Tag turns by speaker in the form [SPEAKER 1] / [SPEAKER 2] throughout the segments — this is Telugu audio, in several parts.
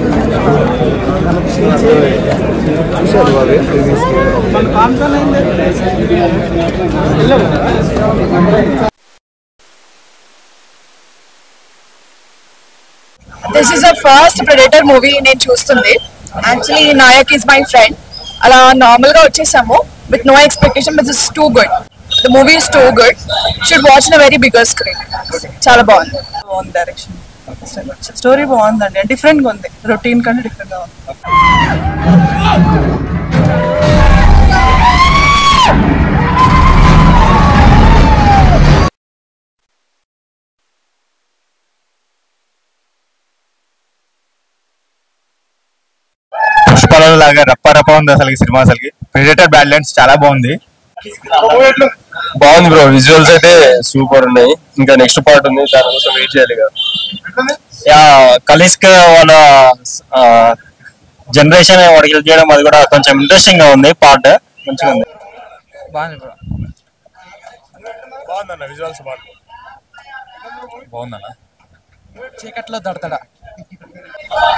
[SPEAKER 1] This is the first Predator movie నేను చూస్తుంది. Actually, Nayak is my friend. అలా నార్మల్ గా వచ్చేసాము with no expectation, but this is too good. The movie is too good. Should watch in a very bigger screen. చాలా బాగుంది.
[SPEAKER 2] డైరెక్షన్ స్టోరీ బాగుందండి, డిఫరెంట్ గా ఉంది, రొటీన్ కంటే డిఫరెంట్ గా ఉంది.
[SPEAKER 3] పుష్పలలో లాగా రప్ప ఉంది అసలు సినిమా. అసలుకి ప్రెడేటర్ బ్యాడ్లాండ్స్ చాలా బాగుంది.
[SPEAKER 4] బాగుంది బ్రో, విజువల్స్ అయితే సూపర్ ఉన్నాయి. ఇంకా నెక్స్ట్ పార్ట్ ఉంది, దానికోసం వెయిట్ చేయాలి.
[SPEAKER 3] కలిస్క్ వాళ్ళ జనరేషన్ వాడికి చేయడం అది కూడా కొంచెం ఇంట్రెస్టింగ్ గా ఉంది. పార్ట్ మంచిగా ఉంది.
[SPEAKER 2] బాగుంది బ్రో,
[SPEAKER 4] బాగుందన్న, విజువల్స్
[SPEAKER 3] బాగుందన్న.
[SPEAKER 2] చీకట్లో దడతడా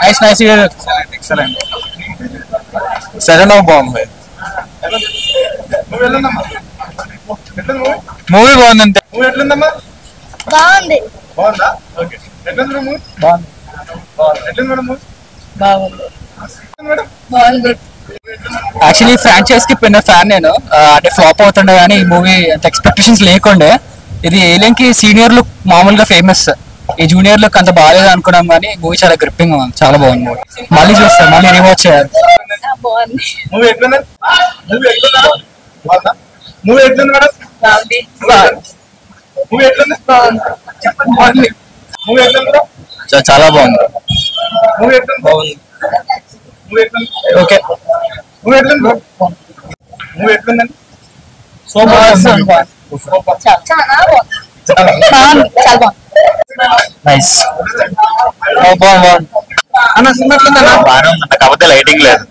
[SPEAKER 3] nice nice excellent. Second half బాగుంది. మూవీ బాగుంది అంతే.
[SPEAKER 1] బాగుంది.
[SPEAKER 2] యాక్చువల్లీ ఫ్రాంచైజ్ కి పోయిన ఫ్యాన్ నేను. అంటే ఫ్లాప్ అవుతుండే కానీ ఈ మూవీ అంత ఎక్స్పెక్టేషన్స్ లేకుండే. ఇది ఏలియన్ కి సీనియర్లు మామూలుగా ఫేమస్, ఈ జూనియర్ లుక్ అంత బాగాలేదు అనుకున్నాం కానీ మూవీ చాలా గ్రిప్పింగ్ ఉంది, చాలా బాగుంది మూవీ. మళ్ళీ చూస్తాం, మళ్ళీ రివాచ్ చేయాలి.
[SPEAKER 3] చాలా బాగుంది.
[SPEAKER 2] Okay
[SPEAKER 3] nice. కాకపోతే లైటింగ్ లేదు.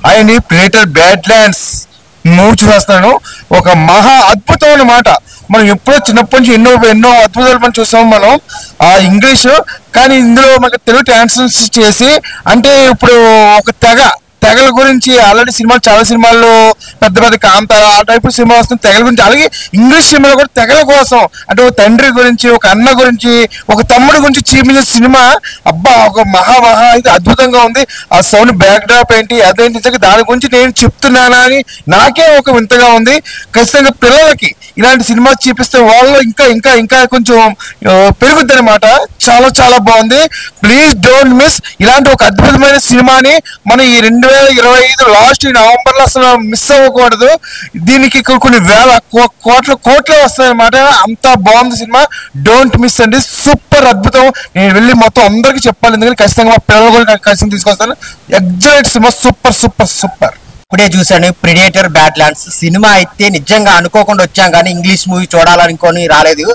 [SPEAKER 4] ఆయన ప్రెడేటర్ బ్యాడ్లాండ్స్ మూవీ చూస్తున్నాను. ఒక మహా అద్భుతం అన్నమాట. మనం ఎప్పుడో చిన్నప్పటి నుంచి ఎన్నో అద్భుతాలు మనం చూసాము మనం ఆ ఇంగ్లీష్. కానీ ఇందులో మనకు తెలుగు ట్రాన్స్లేషన్ చేసి, అంటే ఇప్పుడు ఒక తెగల గురించి ఆల్రెడీ సినిమాలు చాలా సినిమాల్లో పెద్ద కాంతార ఆ టైప్ సినిమా వస్తుంది తెగల గురించి. అలాగే ఇంగ్లీష్ సినిమాలో కూడా తెగల కోసం, అంటే ఒక తండ్రి గురించి, ఒక అన్న గురించి, ఒక తమ్ముడి గురించి చూపించే సినిమా. అబ్బా, ఒక మహా ఇది అద్భుతంగా ఉంది. ఆ సౌండ్ బ్యాక్ డ్రాప్ ఏంటి, అదేంటి, దాని గురించి నేను చెప్తున్నానా అని నాకే ఒక వింతగా ఉంది. ఖచ్చితంగా పిల్లలకి ఇలాంటి సినిమా చూపిస్తే వాళ్ళు ఇంకా కొంచెం పెరుగుద్ది అనమాట. చాలా బాగుంది. ప్లీజ్ డోంట్ మిస్ ఇలాంటి ఒక అద్భుతమైన సినిమాని. మనం ఈ 2025 లాస్ట్ నవంబర్ లో అసలు మిస్ అవ్వకూడదు. దీనికి కొన్ని వేల కోట్లు వస్తాయన్నమాట. అంత బాగుంది సినిమా, డోంట్ మిస్ అండి. సూపర్ అద్భుతం. నేను వెళ్ళి మొత్తం అందరికి చెప్పాలి, ఎందుకంటే ఖచ్చితంగా మా పిల్లలు కూడా ఖచ్చితంగా తీసుకొస్తాను. Exact cinema, super.
[SPEAKER 5] ఇప్పుడే చూసాను ప్రెడేటర్ బ్యాడ్లాండ్స్ సినిమా. అయితే నిజంగా అనుకోకుండా వచ్చాం, కానీ ఇంగ్లీష్ మూవీ చూడాలనుకొని రాలేదు,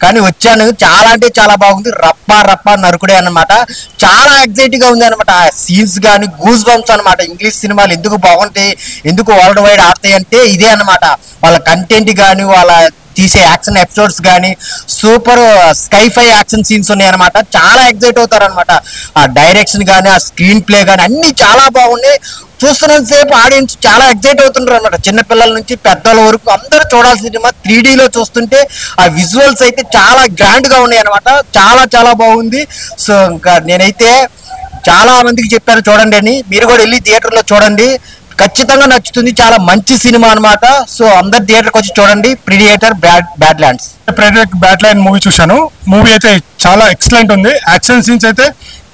[SPEAKER 5] కానీ వచ్చాను. చాలా అంటే చాలా బాగుంది. రప్ప నరుకుడే అన్నమాట. చాలా ఎగ్జైటింగ్ గా ఉంది అనమాట. సీన్స్ కానీ గూస్ బంప్స్ అనమాట. ఇంగ్లీష్ సినిమాలు ఎందుకు బాగుంటాయి, ఎందుకు వరల్డ్ వైడ్ ఆడతాయి అంటే ఇదే అనమాట. వాళ్ళ కంటెంట్ కానీ, వాళ్ళ తీసే యాక్షన్ ఎపిసోడ్స్ కానీ సూపర్ స్కైఫై యాక్షన్ సీన్స్ ఉన్నాయి అనమాట. చాలా ఎగ్జైట్ అవుతారు అనమాట. ఆ డైరెక్షన్ కానీ, ఆ స్క్రీన్ ప్లే కానీ అన్ని చాలా బాగున్నాయి. చూస్తున్నంత సేపు ఆడియన్స్ చాలా ఎగ్జైట్ అవుతుంటారు అనమాట. చిన్నపిల్లల నుంచి పెద్దల వరకు అందరూ చూడాల్సిన సినిమా. 3Dలో చూస్తుంటే ఆ విజువల్స్ అయితే చాలా గ్రాండ్ గా ఉన్నాయి అనమాట. చాలా బాగుంది. సో ఇంకా నేనైతే చాలా మందికి చెప్పాను చూడండి అని. మీరు కూడా వెళ్ళి థియేటర్లో చూడండి, ఖచ్చితంగా నచ్చుతుంది. చాలా మంచి సినిమా అనమాట. సో అందరు థియేటర్కి వచ్చి చూడండి ప్రెడేటర్ బ్యాడ్లాండ్స్.
[SPEAKER 4] ప్రెడేటర్ బ్యాడ్లాండ్ మూవీ చూశాను. మూవీ అయితే చాలా ఎక్సలెంట్ ఉంది. యాక్షన్ సీన్స్ అయితే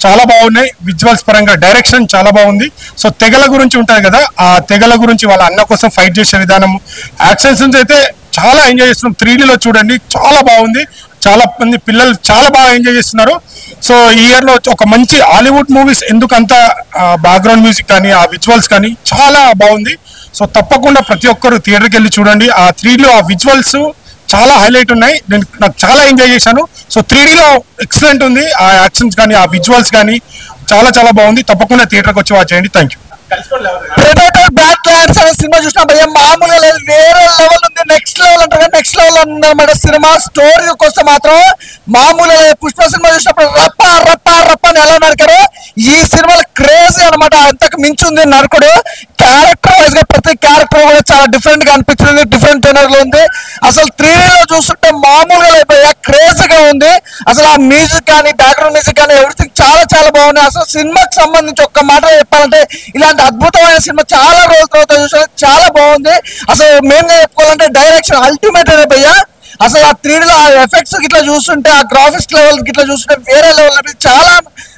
[SPEAKER 4] చాలా బాగున్నాయి. విజువల్స్ పరంగా డైరెక్షన్ చాలా బాగుంది. సో తెగల గురించి ఉంటాయి కదా, ఆ తెగల గురించి వాళ్ళ అన్న కోసం ఫైట్ చేసే విధానం, యాక్షన్ సీన్స్ అయితే చాలా ఎంజాయ్ చేస్తున్నాం. 3Dలో చూడండి, చాలా బాగుంది. చాలా మంది పిల్లలు చాలా బాగా ఎంజాయ్ చేస్తున్నారు. సో ఈ ఇయర్లో ఒక మంచి హాలీవుడ్ మూవీస్ ఎందుకంత బ్యాక్గ్రౌండ్ మ్యూజిక్ కానీ, ఆ విజువల్స్ కానీ చాలా బాగుంది. సో తప్పకుండా ప్రతి ఒక్కరు థియేటర్కి వెళ్ళి చూడండి. ఆ 3Dలో ఆ విజువల్స్ చాలా హైలైట్ ఉన్నాయి. నాకు చాలా ఎంజాయ్ చేశాను. సో 3Dలో ఎక్సలెంట్ ఉంది. ఆ యాక్షన్స్ కానీ, ఆ విజువల్స్ కానీ చాలా బాగుంది. తప్పకుండా థియేటర్కి వచ్చి వాచ్ చేయండి. Thank you.
[SPEAKER 2] ప్రెడేటర్ బ్యాడ్లాండ్స్ అనే సినిమా చూసినా భయ మామూలుగా లేదు, వేరే లెవెల్ ఉంది. నెక్స్ట్ లెవెల్ అంటారు, నెక్స్ట్ లెవెల్ ఉందన్నమాట సినిమా. స్టోరీకి వస్తే మాత్రం మామూలుగా పుష్ప సినిమా చూసినప్పుడు రప్ప అని ఎలా
[SPEAKER 5] ఈ సినిమాలో క్రేజీ అనమాట, అంతకు మించి ఉంది నరకుడు. క్యారెక్టర్ వైజ్ గా ప్రతి క్యారెక్టర్ కూడా చాలా డిఫరెంట్ గా అనిపించింది, డిఫరెంట్ జనర్ లో ఉంది. అసలు 3D లో చూస్తుంటే మామూలుగా అయిపోయా, క్రేజీగా ఉంది. అసలు ఆ మ్యూజిక్ కానీ, బ్యాక్గ్రౌండ్ మ్యూజిక్ కానీ ఎవ్రీథింగ్ చాలా చాలా బాగుంది. అసలు సినిమాకి సంబంధించి ఒక్క మాట చెప్పాలంటే ఇలాంటి అద్భుతమైన సినిమా చాలా రోజుల తర్వాత చూసాను, చాలా బాగుంది. అసలు మెయిన్ గా చెప్పుకోవాలంటే డైరెక్షన్ అల్టిమేట్ అయిపోయా. అసలు ఆ 3D లో ఆ ఎఫెక్ట్స్ గిట్లా చూస్తుంటే, ఆ గ్రాఫిక్స్ లెవెల్ గిట్లా చూస్తుంటే వేరే లెవెల్ అనిపిస్తుంది. చాలా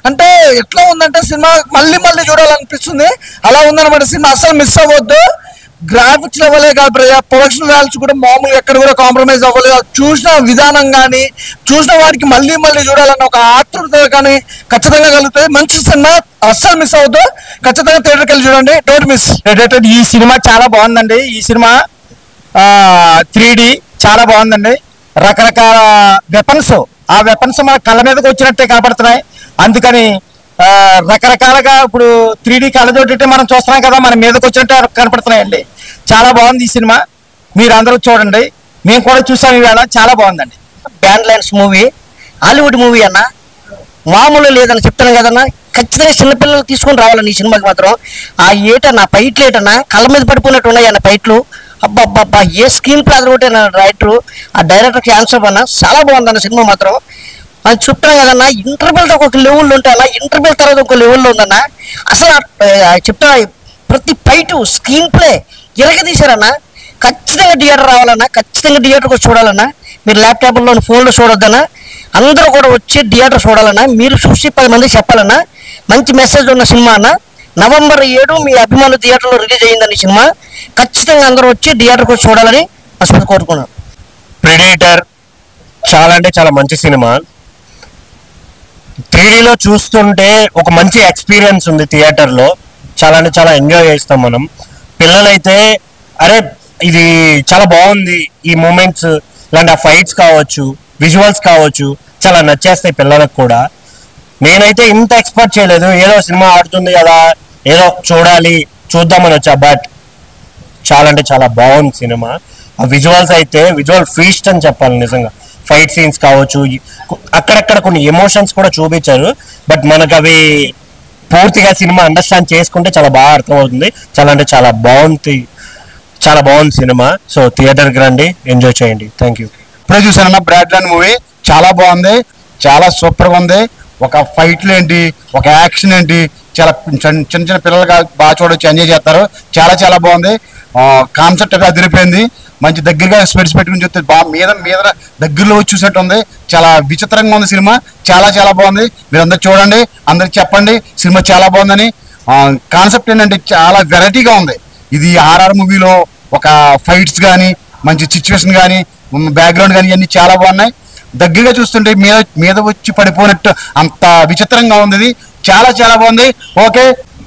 [SPEAKER 5] అంటే ఎట్లా ఉందంటే సినిమా మళ్ళీ మళ్ళీ చూడాలనిపిస్తుంది, అలా ఉందన్నమాట సినిమా. అసలు మిస్ అవ్వద్దు. గ్రాఫిక్స్ లెవెలే కాదు బ్రదర్, ప్రొడక్షన్ వాల్యూస్ కూడా మామూలుగా ఎక్కడ కూడా కాంప్రమైజ్ అవ్వలేదు. చూసిన విధానం కానీ, చూసిన వాడికి మళ్ళీ మళ్ళీ చూడాలన్న ఒక ఆతృత కానీ ఖచ్చితంగా కలుగుతుంది. మంచి సినిమా, అస్సలు మిస్ అవ్వద్దు. ఖచ్చితంగా థియేటర్కి వెళ్ళి చూడండి, డోంట్ మిస్.
[SPEAKER 2] ఈ సినిమా చాలా బాగుందండి. ఈ సినిమా 3D చాలా బాగుందండి. రకరకాల వెపన్స్, ఆ వెపన్స్ మన కళ్ళ మీదకి వచ్చినట్టే కనపడుతున్నాయి. అందుకని రకరకాలుగా ఇప్పుడు 3D కళ్ళతోటి మనం చూస్తున్నాం కదా, మన మీదకి వచ్చినట్టే కనపడుతున్నాయండి. చాలా బాగుంది ఈ సినిమా, మీరు అందరూ చూడండి. మేము కూడా చూసాం ఈవేళ, చాలా బాగుందండి.
[SPEAKER 5] బ్యాడ్లాండ్స్ మూవీ హాలీవుడ్ మూవీ అన్న, మామూలు లేదని చెప్తాను కదన్నా. ఖచ్చితంగా చిన్నపిల్లలు తీసుకొని రావాలని ఈ సినిమాకి మాత్రం. ఆ ఏటన్నా ఫైట్లు ఏటన్నా కళ్ళ మీద పడిపోయినట్టు ఉన్నాయి అన్న ఫైట్లు. అబ్బా ఏ స్క్రీన్ ప్లే అదొకటి రైటరు, ఆ డైరెక్టర్కి ఆన్సర్ అన్న, చాలా బాగుందన్న సినిమా మాత్రం. అది చెప్తాను కదన్నా, ఇంటర్వెల్ ఒక లెవెల్లో ఉంటాయన్నా, ఇంటర్వెల్ తర్వాత ఒక లెవెల్లో ఉందన్న. అసలు చెప్తా ప్రతి ఫైటు స్క్రీన్ ప్లే ఇరగదీశారన్నా. ఖచ్చితంగా థియేటర్ రావాలన్నా, ఖచ్చితంగా థియేటర్కి చూడాలన్నా. మీరు ల్యాప్టాప్లో ఫోన్లో చూడొద్దన్నా, అందరూ కూడా వచ్చి థియేటర్ చూడాలన్నా. మీరు చూసి 10 మందికి చెప్పాలన్నా. మంచి మెసేజ్ ఉన్న సినిమా అన్న. November 7 మీ అభిమానుల థియేటర్లో రిలీజ్ అయ్యిందని సినిమా. ఖచ్చితంగా అందరూ వచ్చి థియేటర్కి చూడాలని అసలు కోరుకున్నాను.
[SPEAKER 3] ప్రెడేటర్ చాలా అంటే చాలా మంచి సినిమా. 3Dలో చూస్తుంటే ఒక మంచి ఎక్స్పీరియన్స్ ఉంది థియేటర్లో. చాలా అంటే చాలా ఎంజాయ్ చేస్తాం మనం. పిల్లలైతే అరే ఇది చాలా బాగుంది, ఈ మూమెంట్స్ ఇలాంటి ఆ ఫైట్స్ కావచ్చు, విజువల్స్ కావచ్చు, చాలా నచ్చేస్తాయి పిల్లలకు కూడా. నేనైతే ఇంత ఎక్స్పెక్ట్ చేయలేదు, ఏదో సినిమా ఆడుతుంది కదా ఏదో చూద్దామని వచ్చా. బట్ చాలా అంటే చాలా బాగుంది సినిమా. ఆ విజువల్స్ అయితే విజువల్ ఫీస్ట్ అని చెప్పాలి నిజంగా. ఫైట్ సీన్స్ కావచ్చు, అక్కడక్కడ కొన్ని ఎమోషన్స్ కూడా చూపించారు. బట్ మనకు అవి పూర్తిగా సినిమా అండర్స్టాండ్ చేసుకుంటే చాలా బాగా అర్థమవుతుంది. చాలా అంటే చాలా బాగుంది సినిమా. సో థియేటర్కి రండి, ఎంజాయ్ చేయండి. Thank you.
[SPEAKER 4] ఇప్పుడే చూసానన్న బ్రాడ్లాండ్ మూవీ, చాలా బాగుంది, చాలా సూపర్గా ఉంది. ఒక ఫైట్లు ఏంటి, ఒక యాక్షన్ ఏంటి, చాలా చిన్న పిల్లలుగా బాగా చూడొచ్చు, ఎంజాయ్ చేస్తారు. చాలా చాలా బాగుంది. కాన్సెప్ట్ అదిరిపోయింది. మంచి దగ్గరగా స్పెట్స్ పెట్టుకుని చూస్తే బాగా మీద దగ్గరలో వచ్చి చూసినట్టు ఉంది. చాలా విచిత్రంగా ఉంది సినిమా, చాలా చాలా బాగుంది. మీరు అందరు చూడండి, అందరికి చెప్పండి సినిమా చాలా బాగుందని. కాన్సెప్ట్ ఏంటంటే చాలా వెరైటీగా ఉంది. ఇది ఆర్ఆర్ మూవీలో ఒక ఫైట్స్ కానీ, మంచి సిచ్యువేషన్ కానీ, బ్యాక్గ్రౌండ్ కానీ ఇవన్నీ చాలా బాగున్నాయి. దగ్గరగా చూస్తుంటే మీద వచ్చి పడిపోయినట్టు అంత విచిత్రంగా ఉంది. ఇది చాలా చాలా బాగుంది. ఓకే,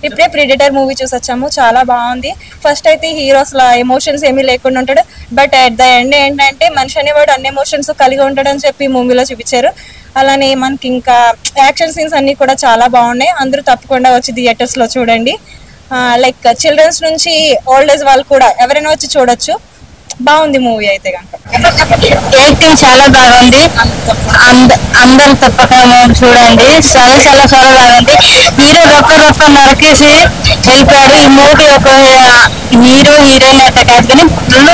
[SPEAKER 1] ఇప్పుడే ప్రెడేటర్ మూవీ చూసి వచ్చాము, చాలా బాగుంది. ఫస్ట్ అయితే హీరోస్ లా ఎమోషన్స్ ఏమీ లేకుండా ఉంటాడు, బట్ అట్ ద ఎండ్ ఏంటంటే మనిషి అనేవాడు అన్ని ఎమోషన్స్ కలిగి ఉంటాడని చెప్పి మూవీలో చూపించారు. అలానే మనకి ఇంకా యాక్షన్ సీన్స్ అన్ని కూడా చాలా బాగున్నాయి. అందరూ తప్పకుండా వచ్చి థియేటర్స్ లో చూడండి. లైక్ చిల్డ్రన్స్ నుంచి ఓల్డ్ ఏజ్ వాళ్ళు కూడా ఎవరైనా వచ్చి చూడొచ్చు. బాగుంది మూవీ అయితే కనుక.
[SPEAKER 6] యాక్టింగ్ చాలా బాగుంది, అందరూ తప్పకుండా చూడండి. చాలా చాలా చాలా బాగుంది. హీరో రప్ప నరకేసి వెళ్ళిపోయారు. ఈ మూవీ ఒక హీరో హీరోయిన్ అట్లా కాదు కానీ ఫుల్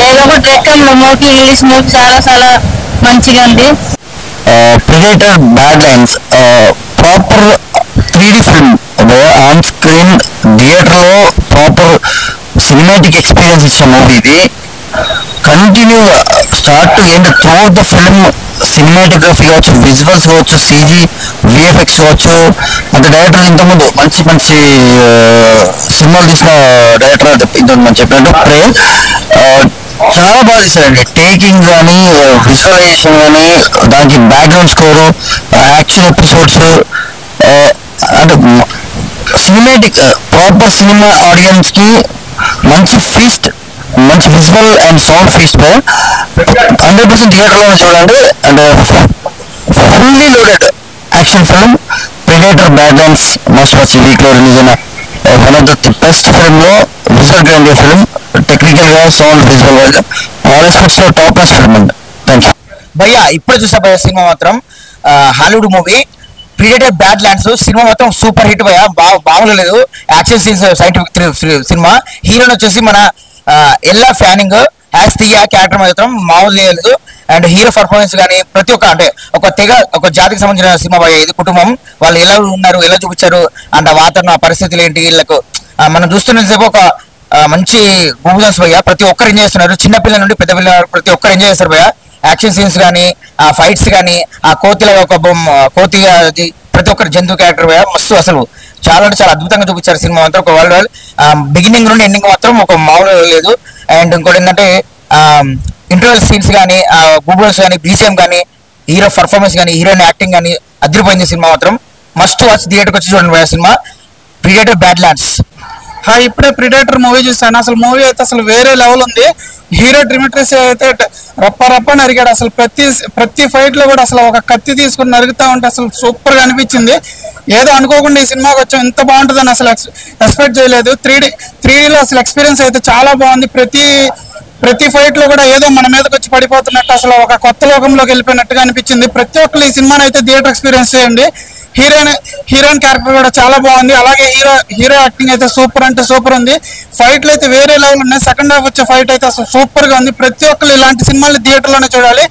[SPEAKER 6] ఏదో ఒకటి రకంలో మూవీ, ఇంగ్లీష్ మూవీ చాలా చాలా మంచిగా ఉంది.
[SPEAKER 5] Predator badlands proper 3D film on screen థియేటర్లో ప్రాపర్ సినిమాటిక్ ఎక్స్పీరియన్స్ ఇచ్చే మూవీ ఇది. కంటిన్యూగా start to end through the film cinematography కావచ్చు, విజువల్స్ కావచ్చు, CG VFX కావచ్చు. అంటే డైరెక్టర్ ఇంతకుముందు మంచి మంచి సినిమాలు తీసిన డైరెక్టర్ ఇంతకు మనం చెప్పినట్టు ప్రేమ్ చాలా బాగా చేశారండి. టేకింగ్ కానీ, విజువలైజేషన్ కానీ, దానికి బ్యాక్గ్రౌండ్ స్కోరు, యాక్షన్ ఎపిసోడ్స్, అంటే సినిమాటిక్ ప్రాపర్ సినిమా ఆడియన్స్ కి మంచి ఫీస్ట్, మంచి విజువల్ అండ్ సౌండ్ ఫీస్ట్ 100% థియేటర్లోనే చూడండి. And fully loaded action film predator badlands must watch. ఈ వీక్లో రిలీజ్ అయిన one of the best film లో విజువల్ గ్రాండియర్ ఫిల్మ్, టెక్నికల్ గా sound visual wise all aspects లో టాప్ క్లాస్ ఫిల్మ్ అండి. Thank you. భయ్యా ఇప్పుడే చూసా భయ్యా సినిమా మాత్రం Hollywood movie.
[SPEAKER 7] Predator bad lands cinema మొత్తం సూపర్ హిట్ పోయా, బాగుండలేదు లేదు. Action scenes, scientific cinema. హీరోని వచ్చేసి మన ఎల్లా ఫ్యానింగ్ యాజ్ దియా క్యారెక్టర్ మాత్రం మామూలు లేదు. అండ్ హీరో పర్ఫార్మెన్స్ కానీ ప్రతి ఒక్క అంటే ఒక జాతికి సంబంధించిన సినిమా పోయా ఇది. కుటుంబం వాళ్ళు ఎలా ఉన్నారు, ఎలా చూపించారు, అంటే వాతావరణ పరిస్థితులు ఏంటి వీళ్ళకు మనం చూస్తున్నసేపు ఒక మంచి గూగుల్స్ పోయా. ప్రతి ఒక్కరు ఎంజాయ్ చేస్తున్నారు, చిన్నపిల్లల నుండి పెద్ద పిల్లల ప్రతి ఒక్కరు ఎంజాయ్ చేస్తారు పోయా. యాక్షన్ సీన్స్ కానీ ఆ ఫైట్స్ కానీ ఆ కోతిలో ఒక కోతి ప్రతి ఒక్కరు జంతువు క్యారెక్టర్ పోయా మస్తు అసలు చాలా అంటే చాలా అద్భుతంగా చూపించారు సినిమా మాత్రం. ఒక వరల్డ్ బిగినింగ్ నుండి ఎండింగ్ మాత్రం ఒక మామూలు లేదు. అండ్ ఇంకోటి ఏంటంటే ఇంటర్వెల్ సీన్స్ కానీ గూగుల్స్ కానీ బీజిఎం కానీ హీరో పర్ఫార్మెన్స్ కానీ హీరోయిన్ యాక్టింగ్ కానీ అదిరిపోయింది సినిమా మాత్రం. మస్ట్ వాచ్, థియేటర్కి వచ్చి చూడండి పోయా సినిమా ప్రిడేటర్ బ్యాడ్ ల్యాండ్స్.
[SPEAKER 8] ఇప్పుడే ప్రిడేటర్ మూవీ చూస్తాను. అసలు మూవీ అయితే అసలు వేరే లెవెల్ ఉంది. హీరో డిమిట్రిస్ అయితే రప్ప నరిగాడు. అసలు ప్రతి ఫైట్ లో కూడా అసలు ఒక కత్తి తీసుకుని నరుగుతా ఉంటే అసలు సూపర్ గా అనిపించింది. ఏదో అనుకోకుండా ఈ సినిమాకి వచ్చాం, ఇంత బాగుంటుందని అసలు ఎక్స్పెక్ట్ చేయలేదు. 3Dలో అసలు ఎక్స్పీరియన్స్ అయితే చాలా బాగుంది. ప్రతి ఫైట్ లో కూడా ఏదో మన మీదకి వచ్చి పడిపోతున్నట్టు అసలు ఒక కొత్త లోకంలోకి వెళ్ళిపోయినట్టుగా అనిపించింది. ప్రతి ఒక్కరు ఈ సినిమాని అయితే థియేటర్ ఎక్స్పీరియన్స్ చేయండి. హీరోయిన్ క్యారెక్టర్ కూడా చాలా బాగుంది. అలాగే హీరో యాక్టింగ్ అయితే సూపర్ అంటే సూపర్ ఉంది. ఫైట్లు అయితే వేరే లెవెల్ ఉన్నాయి. సెకండ్ హాఫ్ వచ్చే ఫైట్ అయితే అసలు సూపర్ గా ఉంది. ప్రతి ఒక్కరు ఇలాంటి సినిమాలు థియేటర్లోనే చూడాలి.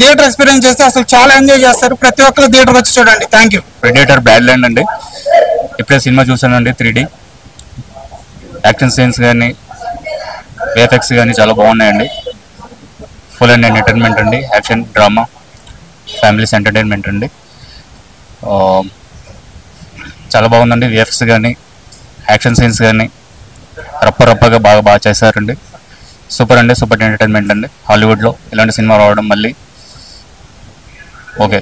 [SPEAKER 8] థియేటర్ ఎక్స్పీరియన్స్ చేస్తే అసలు చాలా ఎంజాయ్ చేస్తారు. ప్రతి ఒక్కరు థియేటర్ వచ్చి చూడండి. Thank you.
[SPEAKER 9] Predator bad land అండి, ఇప్పుడే సినిమా చూసానండి. 3D యాక్షన్ సీన్స్ కానీ విఎఫ్ఎక్స్ కానీ చాలా బాగున్నాయండి. ఫుల్ అండ్ ఎంటర్టైన్మెంట్ అండి. యాక్షన్ డ్రామా ఫ్యామిలీస్ ఎంటర్టైన్మెంట్ అండి. చాలా బాగుందండి. విఎఫ్ఎక్స్ కానీ యాక్షన్ సీన్స్ కానీ రప్పగా బాగా చేశారండి. సూపర్ అండి, సూపర్ ఎంటర్టైన్మెంట్ అండి. హాలీవుడ్లో ఇలాంటి సినిమా రావడం మళ్ళీ ఓకే.